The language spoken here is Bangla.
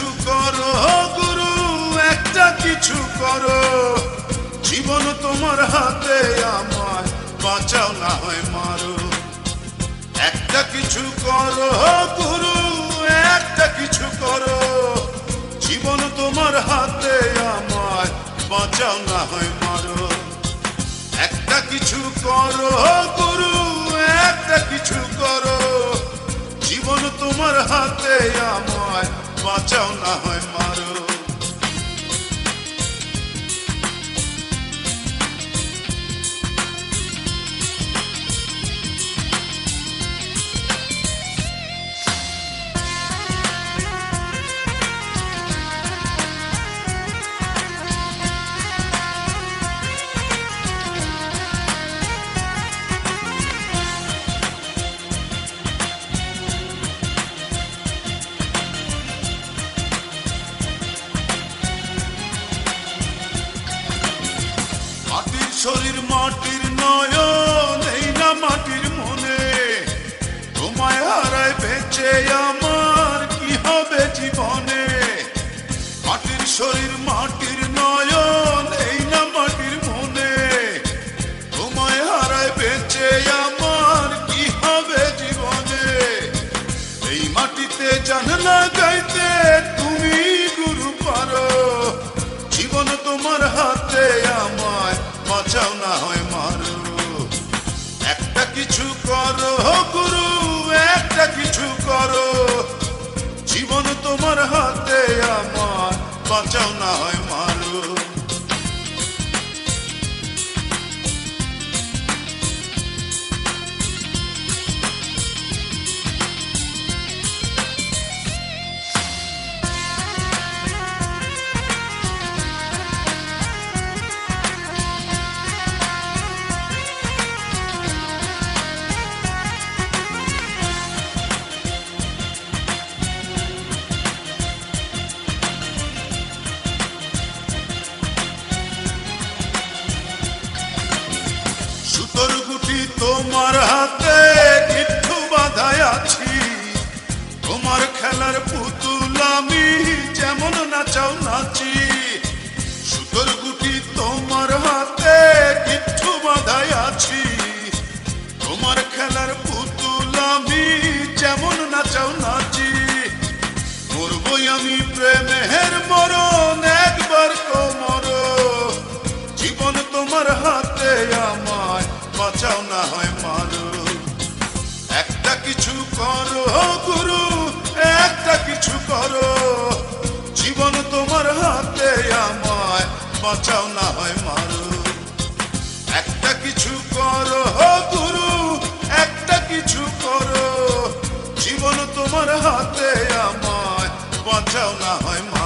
কিছু করো গুরু, একটা কিছু করো। জীবন তোমার হাতে, আমায় বাঁচাও না হয় মারো। একটা কিছু করো গুরু, একটা কিছু করো। জীবন তোমার হাতে, আমায় বাঁচাও না হয় মারো। একটা কিছু করো গুরু, একটা কিছু করো। জীবন তোমার হাতে, আমায় বাঁচাও না হয় মারো। মাটির শরীর মাটির নয়ন, এই না মাটির মনে। তোমায় হারায় বেঁচে আমার কি হবে জীবনে। মাটির শরীর মাটির নয়ন, এই না মাটির মনে। তোমায় হারায় বেঁচে আমার কি হবে জীবনে। এই মাটিতে জানলা গাইতে তুমি গুরু পারো। জীবন তোমার হাতে, আমায় বাঁচাও না হয় মারো। একটা কিছু করো গুরু, একটা কিছু করো। জীবন তোমার হাতে, আমায় বাঁচাও না হয় মারো। সুতোর গুটি তোমার হাতে, গিট্টু বাঁধায় আছি। তোমার খেলার পুতুল আমি, যেমন নাচাও নাচি। সুতোর গুটি তোমার হাতে, গিট্টু বাঁধায় আছি। তোমার খেলার পুতুল আমি, যেমন নাচাও নাচি। মরবই আমি প্রেমের মরণ, একবার তো মরো। জীবন তোমার হাতে, আমায় বাঁচাও না হয় মারো। একটা কিছু করো গুরু, একটা কিছু করো। জীবন তোমার হাতে, আমায় বাঁচাও না হয় মারো। একটা কিছু করো গুরু, একটা কিছু করো। জীবন তোমার হাতে, আমায় বাঁচাও না হয় মারো।